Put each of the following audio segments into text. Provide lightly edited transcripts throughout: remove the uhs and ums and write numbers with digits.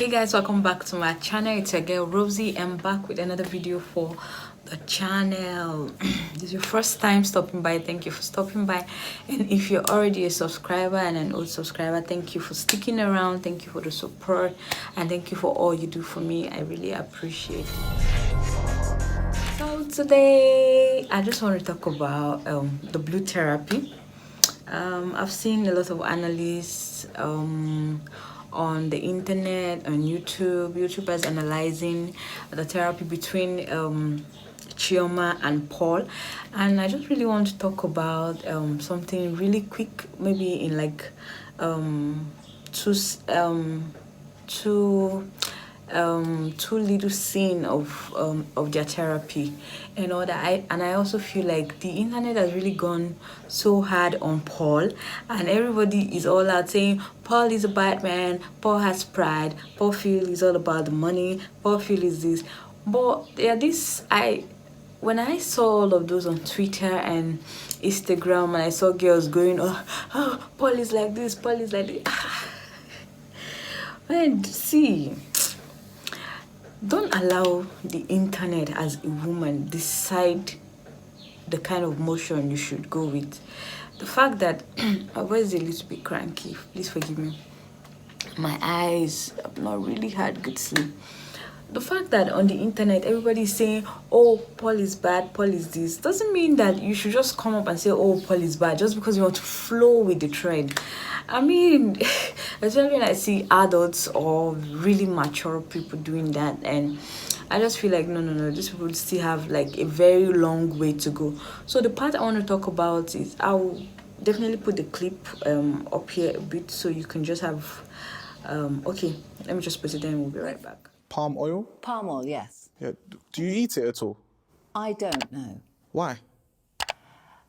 Hey guys, welcome back to my channel. It's your girl Rosie. I'm back with another video for the channel. This is your first time stopping by, thank you for stopping by. And if you're already a subscriber and an old subscriber, thank you for sticking around, thank you for the support, and thank you for all you do for me. I really appreciate it. So today I just want to talk about the blue therapy. I've seen a lot of analysts on the internet, on YouTubers analyzing the therapy between Chioma and Paul, and I just really want to talk about something really quick, maybe in like two little scene of their therapy and all that. I also feel like the internet has really gone so hard on Paul, and everybody is all out saying Paul is a bad man, Paul has pride, Paul feel is all about the money, Paul feel is this. But yeah, when I saw all of those on Twitter and Instagram, and I saw girls going, oh, Paul is like this, Paul is like this. And see, don't allow the internet as a woman decide the kind of motion you should go with. The fact that my voice is a little bit cranky, please forgive me. My eyes, I've not really had good sleep. The fact that on the internet everybody's saying, oh, Paul is bad, Paul is this, doesn't mean that you should just come up and say, oh, Paul is bad, just because you want to flow with the trend. I mean, especially when I see adults or really mature people doing that, and I just feel like no, these people still have like a very long way to go. So the part I want to talk about is, I'll definitely put the clip up here a bit so you can just have okay, let me just put it there and we'll be right back. Palm oil? Palm oil, yes. Yeah. Do you eat it at all? I don't know. Why?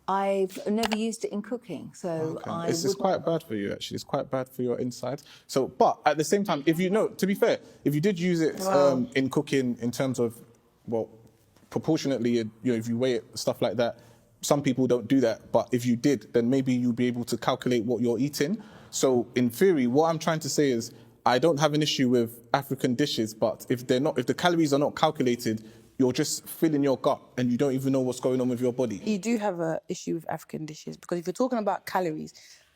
I've never used it in cooking, so Okay. It's quite bad for you, actually. It's quite bad for your insides. So, but at the same time, if you know, to be fair, if you did use it in cooking in terms of, well, proportionately, you know, if you weigh it, stuff like that, some people don't do that. But if you did, then maybe you'll be able to calculate what you're eating. So in theory, what I'm trying to say is, I don't have an issue with African dishes, but if the calories are not calculated, you're just filling your gut and you don't even know what's going on with your body. You do have an issue with African dishes, because if you're talking about calories,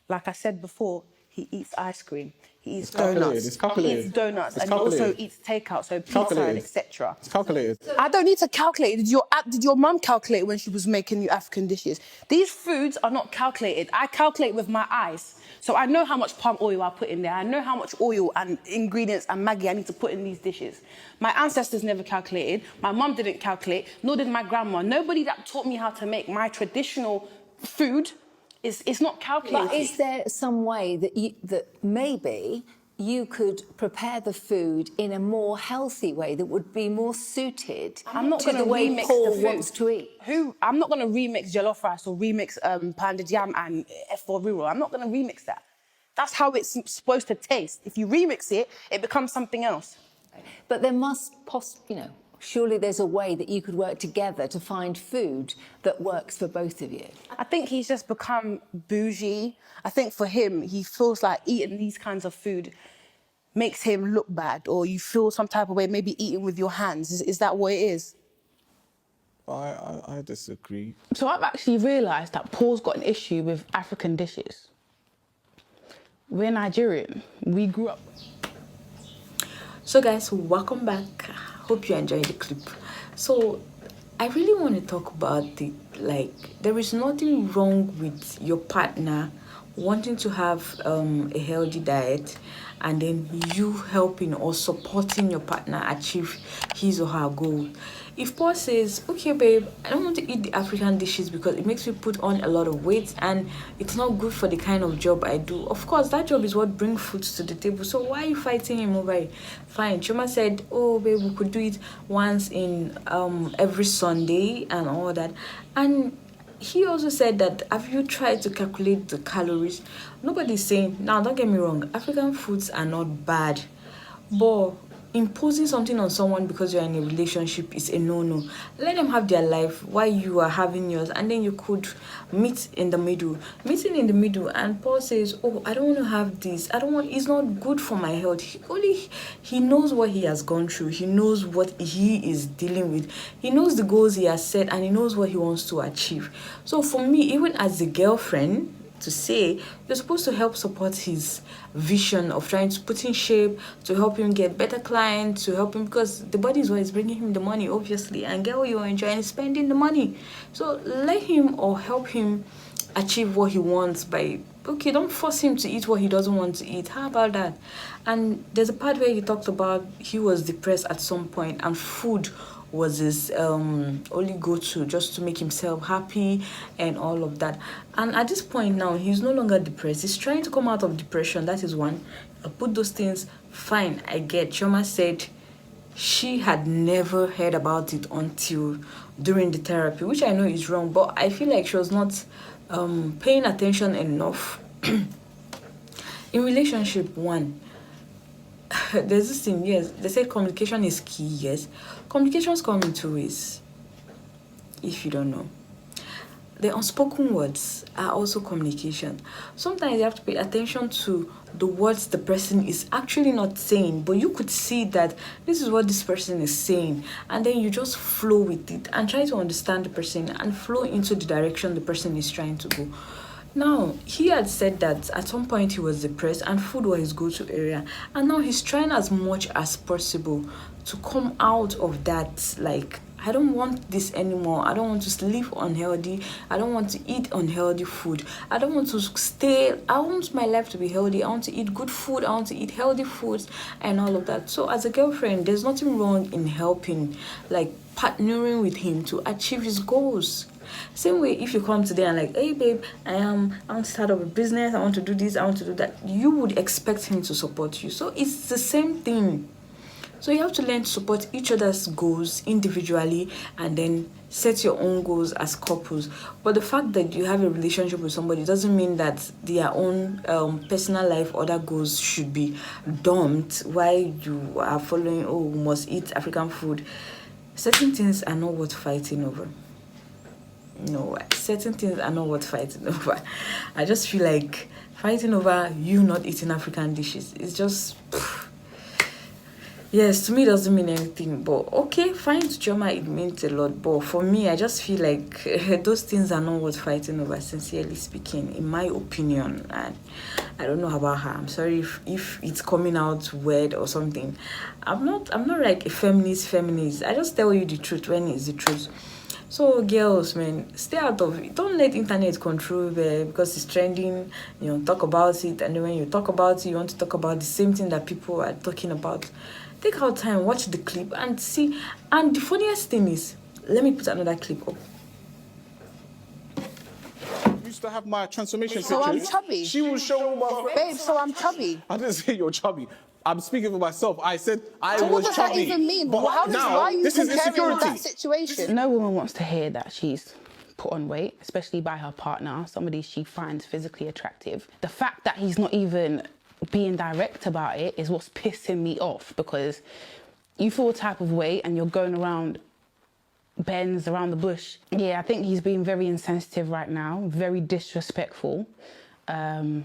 like I said before, he eats ice cream, he eats donuts, It's calculated. he eats donuts, It's and he also calculated. eats takeout, so pizza and etc. It's calculated. I don't need to calculate. Did your mum calculate when she was making you African dishes? These foods are not calculated. I calculate with my eyes. So I know how much palm oil I put in there. I know how much oil and ingredients and Maggi I need to put in these dishes. My ancestors never calculated. My mum didn't calculate, nor did my grandma. Nobody that taught me how to make my traditional food is not calculated. But is there some way that maybe you could prepare the food in a more healthy way that would be more suited I'm not to going the to way remix Paul the food. wants to eat? I'm not going to remix jollof rice or remix pounded yam and F4 rural. I'm not going to remix that. That's how it's supposed to taste. If you remix it, it becomes something else. But there must surely there's a way that you could work together to find food that works for both of you. I think he's just become bougie. I think for him, he feels like eating these kinds of food makes him look bad, or you feel some type of way, maybe eating with your hands. Is that what it is? I disagree. So I've actually realised that Paul's got an issue with African dishes. We're Nigerian. We grew up. So guys, welcome back. Hope you enjoyed the clip. So I really want to talk about there is nothing wrong with your partner wanting to have a healthy diet, and then you helping or supporting your partner achieve his or her goal. If Paul says, okay babe, I don't want to eat the African dishes because it makes me put on a lot of weight and it's not good for the kind of job I do, of course that job is what brings food to the table, so why are you fighting him over it? Fine. Chuma said, oh babe, we could do it once in every Sunday and all that, and he also said that, have you tried to calculate the calories? Nobody's saying, now don't get me wrong, African foods are not bad, but imposing something on someone because you're in a relationship is a no-no. Let them have their life while you are having yours, and then you could meet in the middle. Meeting in the middle, and Paul says, oh, I don't want to have this. I don't want, it's not good for my health. He knows what he has gone through. He knows what he is dealing with. He knows the goals he has set, and he knows what he wants to achieve. So for me, even as a girlfriend, to say you're supposed to help support his vision of trying to put in shape, to help him get better clients, to help him, because the body is what is bringing him the money, obviously, and girl, you're enjoying spending the money. So let him or help him achieve what he wants by, okay, don't force him to eat what he doesn't want to eat. How about that? And there's a part where he talked about he was depressed at some point, and food was his only go-to just to make himself happy and all of that. And at this point now, he's no longer depressed. He's trying to come out of depression. That is one. I'll put those things, fine, I get. Chioma said she had never heard about it until during the therapy, which I know is wrong, but I feel like she was not paying attention enough. In relationship, one, there's this thing, yes, they say communication is key, yes. Communications come in two ways, if you don't know. The unspoken words are also communication. Sometimes you have to pay attention to the words the person is actually not saying, but you could see that this is what this person is saying, and then you just flow with it and try to understand the person and flow into the direction the person is trying to go. Now, he had said that at some point he was depressed and food was his go-to area. And now he's trying as much as possible to come out of that. Like, I don't want this anymore. I don't want to live unhealthy. I don't want to eat unhealthy food. I don't want to I want my life to be healthy. I want to eat good food. I want to eat healthy foods and all of that. So as a girlfriend, there's nothing wrong in helping, like partnering with him to achieve his goals. Same way, if you come today and like, hey babe, I want to start up a business, I want to do this, I want to do that, you would expect him to support you. So it's the same thing. So you have to learn to support each other's goals individually and then set your own goals as couples. But the fact that you have a relationship with somebody doesn't mean that their own personal life, other goals should be dumped while you are following, oh, we must eat African food. Certain things are not worth fighting over. No, certain things are not worth fighting over. I just feel like fighting over you not eating African dishes is just, yes, to me it doesn't mean anything. But okay, fine, to Chioma it means a lot. But for me, I just feel like those things are not worth fighting over, sincerely speaking, in my opinion. And I don't know about her. I'm sorry if it's coming out weird or something. I'm not like a feminist. I just tell you the truth when it's the truth. So girls, man, stay out of it. Don't let internet control because it's trending, talk about it, and then when you talk about it, you want to talk about the same thing that people are talking about. Take out time, watch the clip and see. And the funniest thing is, let me put another clip up. Used to have my transformation So I'm pictures. chubby. She will show my Babe, so I'm chubby. I didn't say you're chubby. I'm speaking for myself. I said I So was what does chubby. that even mean? But Why now, are you this is comparing with that insecurity. situation? No woman wants to hear that she's put on weight, especially by her partner, somebody she finds physically attractive. The fact that he's not even being direct about it is what's pissing me off, because you feel a type of way and you're going around bends around the bush. Yeah, I think he's being very insensitive right now, very disrespectful. And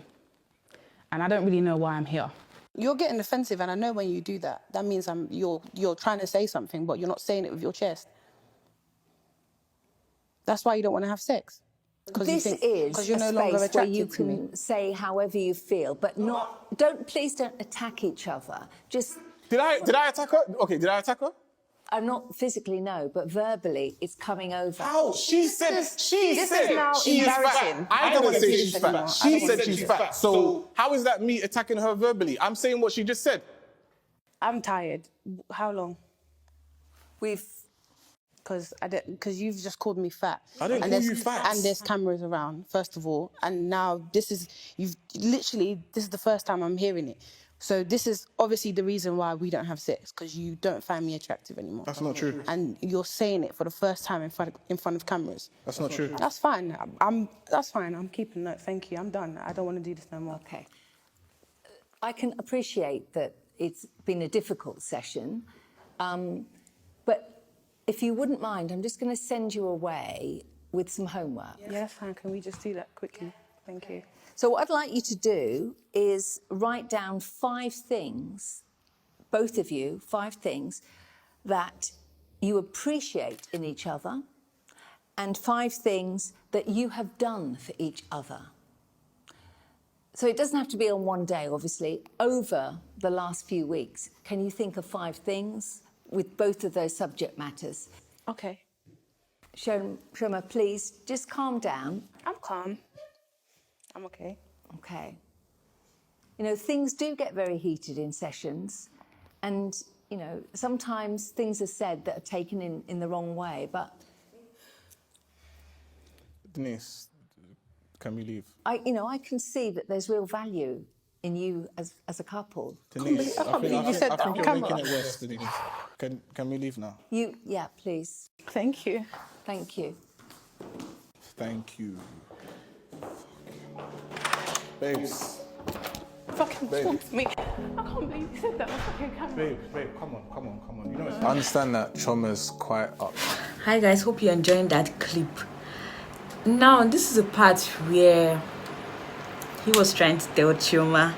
I don't really know why I'm here. You're getting offensive, and I know when you do that, that means you're trying to say something, but you're not saying it with your chest. That's why you don't want to have sex. This is you're a no longer space where attracted you to me. can say however you feel, but please don't attack each other. Just, Did I attack her? Okay, did I attack her? I'm not physically, no, but verbally, it's coming over. How? She said This she is said now she is embarrassing. fat. I I don't didn't wanna say do she's this fat. anymore. I She don't said wanna she's do fat. So how is that me attacking her verbally? I'm saying what she just said. I'm tired. How long? Because you've just called me fat. I didn't And call there's- you fat. And there's cameras around, first of all. And now this is the first time I'm hearing it. So this is obviously the reason why we don't have sex, because you don't find me attractive anymore. That's not true. And you're saying it for the first time in front of cameras. That's not true. That's fine. That's fine. I'm keeping note. Thank you. I'm done. I don't want to do this no more. Okay. I can appreciate that it's been a difficult session. But if you wouldn't mind, I'm just going to send you away with some homework. Yes, and can we just do that quickly? Thank you. So what I'd like you to do is write down 5 things, both of you, 5 things that you appreciate in each other and 5 things that you have done for each other. So it doesn't have to be on one day, obviously. Over the last few weeks, can you think of 5 things with both of those subject matters? Okay. Shoma, please, just calm down. I'm calm. I'm okay. Okay. You know, things do get very heated in sessions, and, you know, sometimes things are said that are taken in the wrong way, but... Denise, can we leave? I can see that there's real value in you as a couple. Denise, I can't believe you said that on you're camera. making it worse, Denise. Can we leave now? Yeah, please. Thank you. Thank you. Thank you. Babes. Fucking Babe. talk to me. I can't believe you said that on fucking camera. Babe, come on. You know, I understand that Choma's quite up. Hi guys, hope you're enjoying that clip. Now this is a part where he was trying to tell Chioma,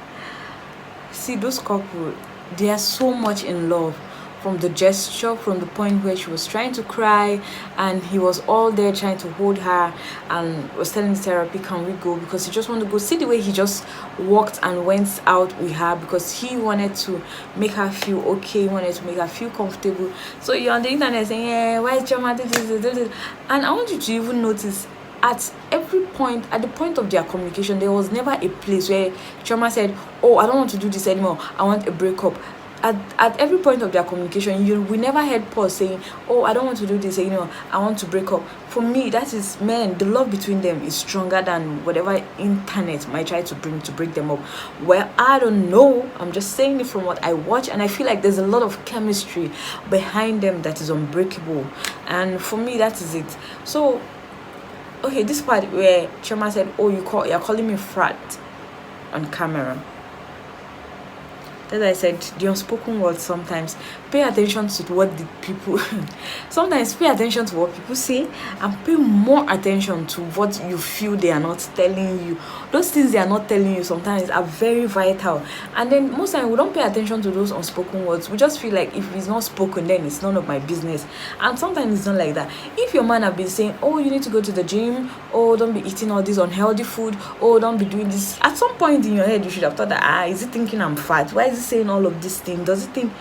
see, those couple, they are so much in love. From the gesture, from the point where she was trying to cry and he was all there trying to hold her and was telling the therapy, can we go, because he just wanted to go. See the way he just walked and went out with her because he wanted to make her feel okay, he wanted to make her feel comfortable. So you're on the internet saying, yeah, why is Chioma this? And I want you to even notice, at every point, at the point of their communication, there was never a place where Chioma said, oh, I don't want to do this anymore, I want a breakup. At every point of their communication, we never heard Paul saying, oh, I don't want to do this anymore, I want to break up. For me, that is, man, the love between them is stronger than whatever internet might try to break them up. Well, I don't know, I'm just saying it from what I watch, and I feel like there's a lot of chemistry behind them that is unbreakable, and for me, that is it. So okay, this part where Chioma said, oh, you're calling me frat on camera. As I said, the unspoken words, sometimes pay attention to what the people sometimes pay attention to what people say and pay more attention to what you feel they are not telling you. Those things they are not telling you sometimes are very vital, and then most times we don't pay attention to those unspoken words. We just feel like if it's not spoken, then it's none of my business, and sometimes it's not like that. If your man have been saying, oh, you need to go to the gym, oh, don't be eating all this unhealthy food, oh, don't be doing this, at some point in your head you should have thought that, is he thinking I'm fat? Why is he saying all of these things? Does he think,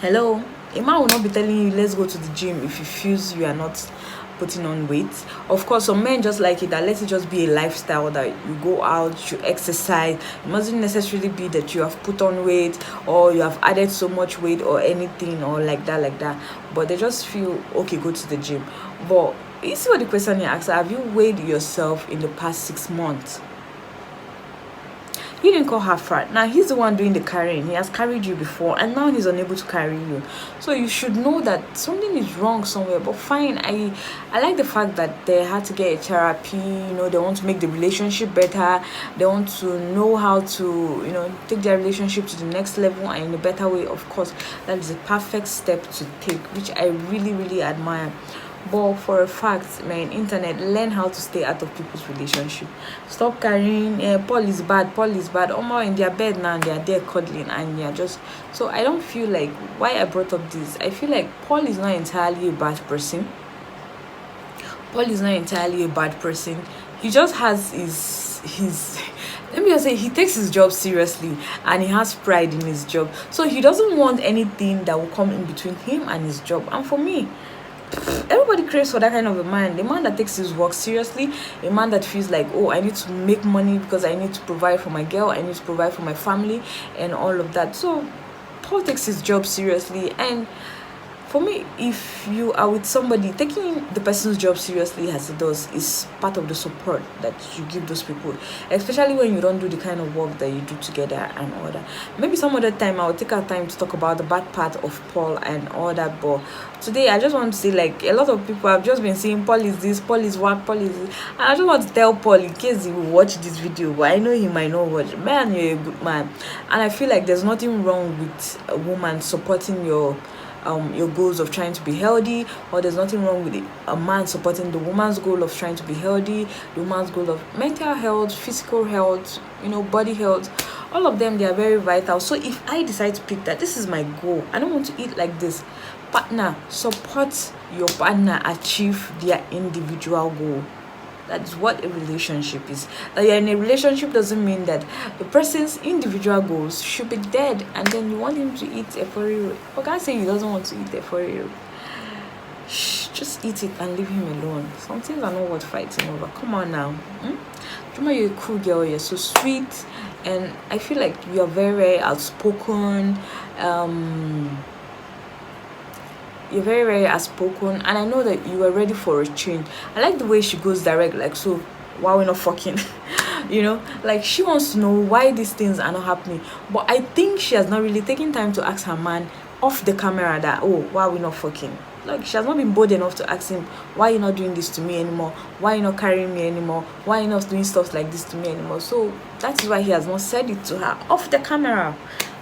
hello, a man will not be telling you let's go to the gym if he feels you are not putting on weight. Of course, some men just like it that let it just be a lifestyle, that you go out, you exercise. It mustn't necessarily be that you have put on weight or you have added so much weight or anything or like that, but they just feel okay, go to the gym. But you see what the question he asked, have you weighed yourself in the past 6 months? You didn't call her fat. Now he's the one doing the carrying. He has carried you before, and now he's unable to carry you. So you should know that something is wrong somewhere. But fine, I like the fact that they had to get a therapy. You know, they want to make the relationship better. They want to know how to, take their relationship to the next level and in a better way. Of course, that is a perfect step to take, which I really, really admire. But for a fact, man, internet, learn how to stay out of people's relationship. Stop carrying, Paul is bad. Almost in their bed now, they are there cuddling, and you're just... So I don't feel like, why I brought up this, I feel like Paul is not entirely a bad person. He just has his let me just say, he takes his job seriously and he has pride in his job. So he doesn't want anything that will come in between him and his job. And for me, everybody craves for that kind of a man, the man that takes his work seriously, a man that feels like, oh, I need to make money because I need to provide for my girl, I need to provide for my family and all of that. So Paul takes his job seriously, and for me, if you are with somebody, taking the person's job seriously as it does is part of the support that you give those people, especially when you don't do the kind of work that you do together and all that. Maybe some other time I'll take our time to talk about the bad part of Paul and all that, but today I just want to say, like, a lot of people have just been saying Paul is this, Paul is what, Paul is this. And I just want to tell Paul, in case he will watch this video, but I know he might not watch, man, you're a good man. And I feel like there's nothing wrong with a woman supporting your goals of trying to be healthy, or there's nothing wrong with a man supporting the woman's goal of trying to be healthy, the woman's goal of mental health, physical health, body health. All of them, they are very vital. So if I decide to pick that this is my goal, I don't want to eat like this, partner, support your partner achieve their individual goal. That's what a relationship is. That you're in a relationship doesn't mean that the person's individual goals should be dead and then you want him to eat a foriro. For God's sake, he doesn't want to eat a foriro. Just eat it and leave him alone. Some things are not worth fighting over. Come on now. Juma, you're a cool girl. You're so sweet, and I feel like you are very, very outspoken. You're very, very outspoken, and I know that you are ready for a change. I like the way she goes direct, like, so why we're not fucking? Like, she wants to know why these things are not happening. But I think she has not really taken time to ask her man off the camera that, oh, why are we not fucking? Like, she has not been bold enough to ask him, why are you not doing this to me anymore? Why are you not carrying me anymore? Why are you not doing stuff like this to me anymore? So that is why he has not said it to her off the camera.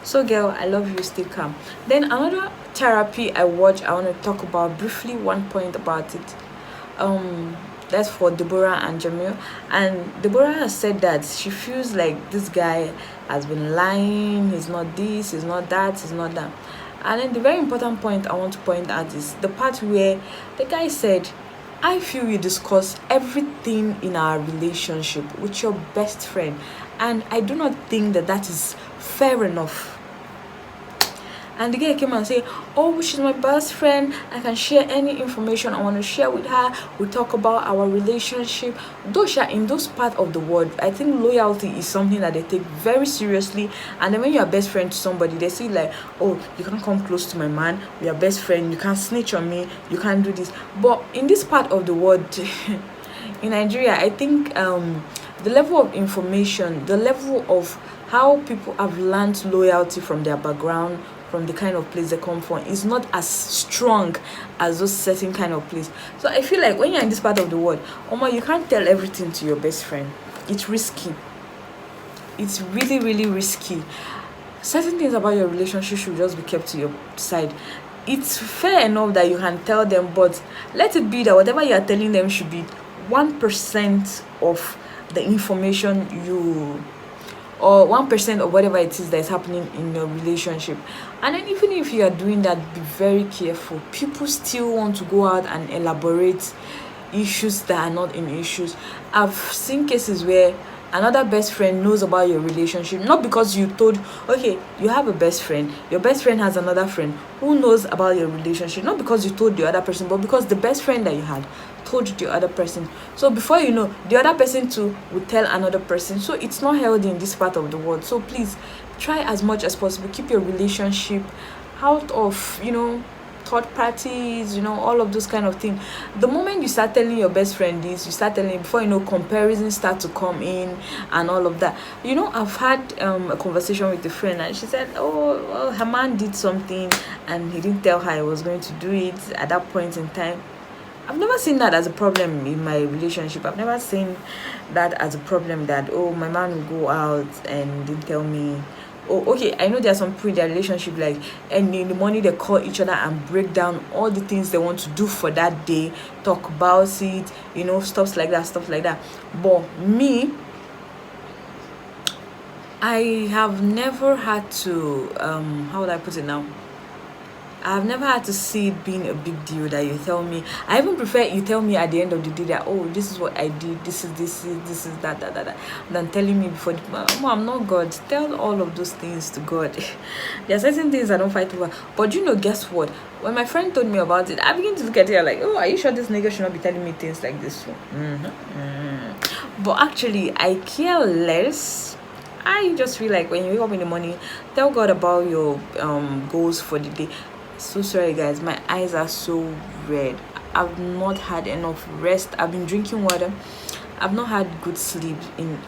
So girl, I love you, stay calm. Then another therapy I watch, I want to talk about briefly one point about it. That's for Deborah and Jamil. And Deborah has said that she feels like this guy has been lying, he's not this, he's not that, he's not that. And then the very important point I want to point out is the part where the guy said, I feel you discuss everything in our relationship with your best friend, and I do not think that that is fair enough. And the guy came and said, oh, she's my best friend, I can share any information I want to share with her, we talk about our relationship. Those are in those part of the world, I think loyalty is something that they take very seriously. And then when you're best friend to somebody, they say like, oh, you can't come close to my man, we are best friend, you can't snitch on me, you can't do this. But in this part of the world, in Nigeria, I think the level of information, the level of how people have learned loyalty from their background, from the kind of place they come from, is not as strong as those certain kind of place. So I feel like when you're in this part of the world, Oma, you can't tell everything to your best friend. It's risky. It's really, really risky. Certain things about your relationship should just be kept to your side. It's fair enough that you can tell them, but let it be that whatever you are telling them should be 1% of the information or 1% of whatever it is that is happening in your relationship. And then even if you are doing that, be very careful. People still want to go out and elaborate issues that are not in issues. I've seen cases where another best friend knows about your relationship, not because you told, okay, you have a best friend, your best friend has another friend who knows about your relationship, not because you told the other person, but because the best friend that you had told the other person. So before you know, the other person too will tell another person. So it's not healthy in this part of the world. So please try as much as possible, keep your relationship out of third parties, all of those kind of things. The moment you start telling your best friend this, you start telling, before comparisons start to come in and all of that. I've had a conversation with a friend, and she said, oh, well, her man did something and he didn't tell her he was going to do it at that point in time. I've never seen that as a problem in my relationship. I've never seen that as a problem that, oh, my man will go out and didn't tell me. Oh, okay, I know there are some people in their relationship, like, and in the morning they call each other and break down all the things they want to do for that day, talk about it, stuff like that. But me, I have never had to, how would I put it now? I've never had to see it being a big deal that you tell me. I even prefer you tell me at the end of the day that, oh, this is what I did, this is that, than telling me before. I'm not God. Tell all of those things to God. There are certain things I don't fight over. But guess what? When my friend told me about it, I began to look at it like, oh, are you sure this nigga should not be telling me things like this? But actually, I care less. I just feel like when you wake up in the morning, tell God about your goals for the day. So sorry guys, my eyes are so red. I've not had enough rest. I've been drinking water. I've not had good sleep.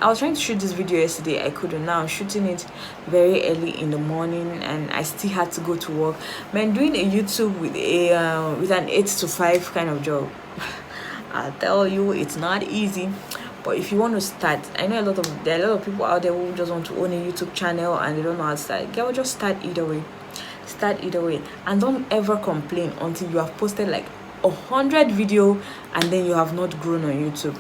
I was trying to shoot this video yesterday, I couldn't. Now I'm shooting it very early in the morning and I still had to go to work. Man, doing a YouTube with an 8 to 5 kind of job, I'll tell you, it's not easy. But if you want to start, I know there are a lot of people out there who just want to own a YouTube channel and they don't know how to start. Girl, just start either way. Start either way, and don't ever complain until you have posted like 100 video and then you have not grown on YouTube.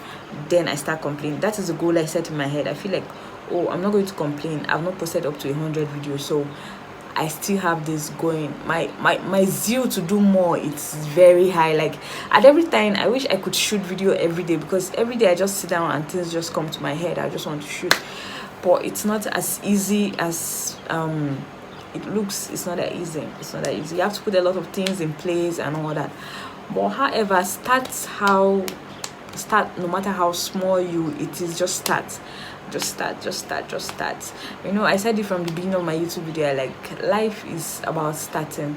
Then I start complaining. That is the goal I set in my head. I feel like, oh, I'm not going to complain. I've not posted up to 100 videos, so I still have this going. My zeal to do more, it's very high. Like at every time I wish I could shoot video every day, because every day I just sit down and things just come to my head. I just want to shoot, but it's not as easy as it looks. It's not that easy. It's not that easy. You have to put a lot of things in place and all that. But however, start no matter how small it is. Just start. You know, I said it from the beginning of my YouTube video, like life is about starting.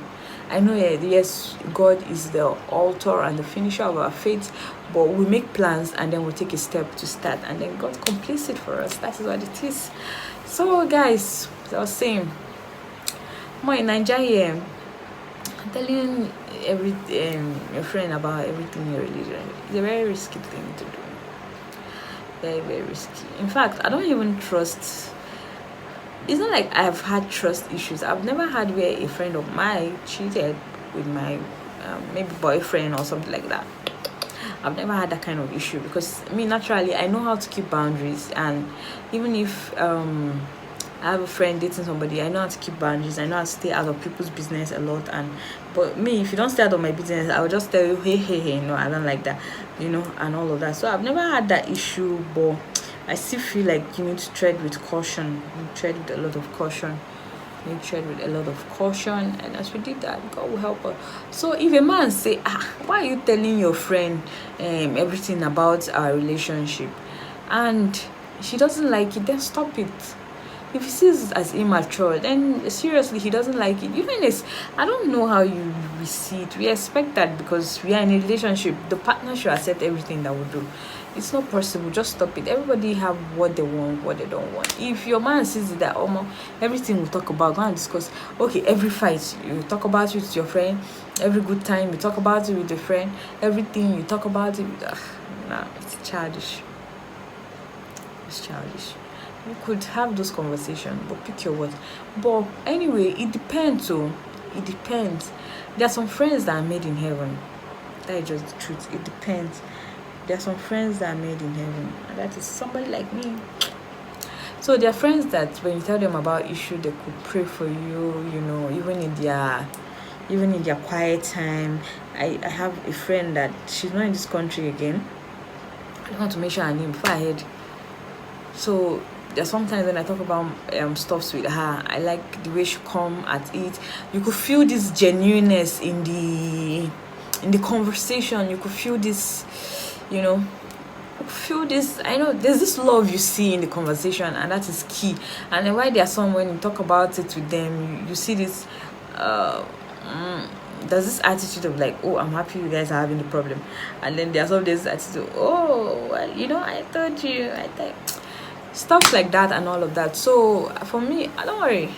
I know, yes, God is the author and the finisher of our faith, but we make plans and then we take a step to start, and then God completes it for us. That is what it is. So guys, as I was saying, more in Nigeria, I'm telling your friend about everything in your religion. It's a very risky thing to do. Very, very risky. In fact, I don't even trust. It's not like I've had trust issues. I've never had where a friend of mine cheated with my maybe boyfriend or something like that. I've never had that kind of issue, because me, naturally, I know how to keep boundaries. And even if I have a friend dating somebody, I know how to keep boundaries. I know how to stay out of people's business a lot. But me, if you don't stay out of my business, I will just tell you, hey, no, I don't like that, you know, and all of that. So I've never had that issue, but I still feel like you need to tread with caution. You tread with a lot of caution. You tread with a lot of caution, and as we did that, God will help us. So if a man say, why are you telling your friend everything about our relationship, and she doesn't like it, then stop it. If he sees it as immature, then seriously, he doesn't like it. Even if I don't know how you see it, we expect that because we are in a relationship, the partner should accept everything that we do. It's not possible. Just stop it. Everybody have what they want, what they don't want. If your man sees it that everything we talk about, go and discuss. Okay, every fight you talk about it with your friend, every good time you talk about it with your friend, everything you talk about it with, nah, it's childish. It's childish. You could have those conversations, but pick your words. But anyway, it depends. So it depends. There are some friends that are made in heaven. That is just the truth. It depends. There are some friends that are made in heaven, and that is somebody like me. So there are friends that when you tell them about issue, they could pray for you. You know, even in their quiet time. I have a friend that she's not in this country again. I don't want to mention her name before I head. So there's sometimes when I talk about stuffs with her, I like the way she come at it. You could feel this genuineness in the conversation. You could feel this, you know, feel this. I know there's this love you see in the conversation, and that is key. And then why there are some, when you talk about it with them, you see this there's this attitude of like, oh, I'm happy you guys are having the problem, and then there's all this attitude, oh, well, you know, I told you, I thought, stuff like that and all of that. So for me, don't worry,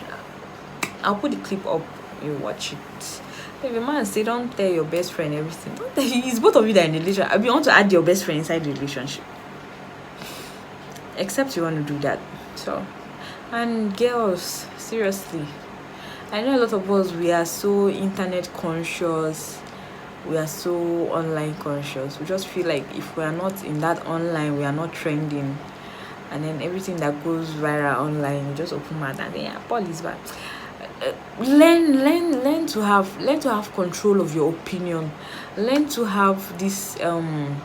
I'll put the clip up, you watch it. If a man say don't tell your best friend everything, don't tell you, it's both of you that are in a relationship. I mean, you want to add your best friend inside the relationship, except you want to do that. So, and girls, seriously, I know a lot of us, we are so internet conscious, we are so online conscious. We just feel like if we are not in that online, we are not trending. And then everything that goes viral online, you just open mouth and say, yeah, Paul is bad. Learn to have control of your opinion. Learn to have this don't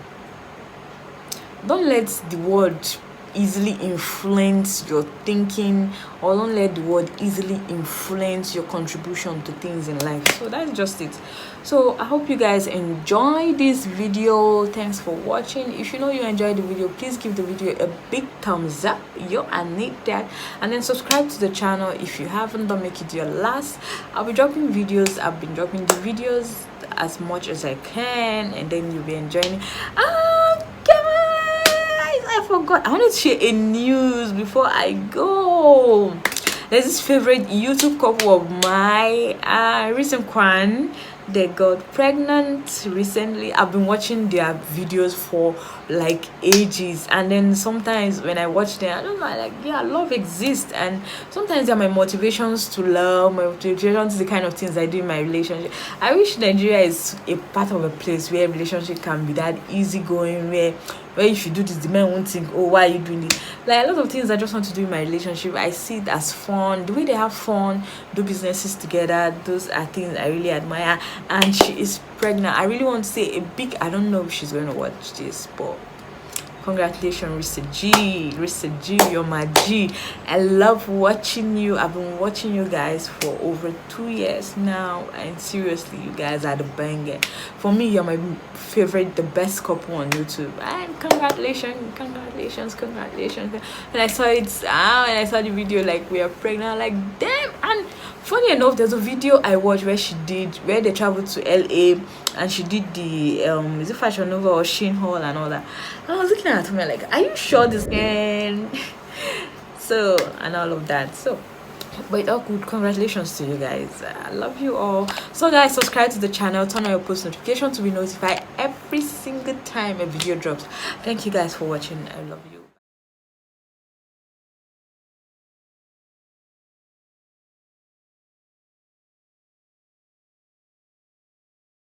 let the world easily influence your thinking, or don't let the word easily influence your contribution to things in life. So that's just it. So I hope you guys enjoy this video. Thanks for watching. If you know you enjoyed the video, please give the video a big thumbs up. I need that. And then subscribe to the channel if you haven't. Don't make it your last. I'll be dropping videos. I've been dropping the videos as much as I can, and then you'll be enjoying it. Guys, I forgot, I wanted to share a news before I go. There's this favorite YouTube couple of my recent one. They got pregnant recently. I've been watching their videos for like ages, and then sometimes when I watch them, I don't know, like, yeah, love exists, and sometimes they're my motivations to love, my motivations to the kind of things I do in my relationship. I wish Nigeria is a part of a place where relationship can be that easygoing, where if you do this, the man won't think, oh, why are you doing it? Like, a lot of things I just want to do in my relationship, I see it as fun. The way they have fun, do businesses together, those are things I really admire. And she is pregnant. I really want to say a big, I don't know if she's going to watch this, but congratulations, Risa G, you're my G. I love watching you. I've been watching you guys for over 2 years now, and seriously, you guys are the banger. For me, you're my favorite, the best couple on YouTube. And congratulations. And I saw it, and I saw the video, like, we are pregnant, like, damn. And funny enough, there's a video I watched where they traveled to LA, and she did the is it Fashion Nova or Shein Hall and all that. And I was looking at her like, are you sure this can? So, and all of that. So, but it's all good. Congratulations to you guys. I love you all. So guys, subscribe to the channel, turn on your post notification to be notified every single time a video drops. Thank you guys for watching. I love you.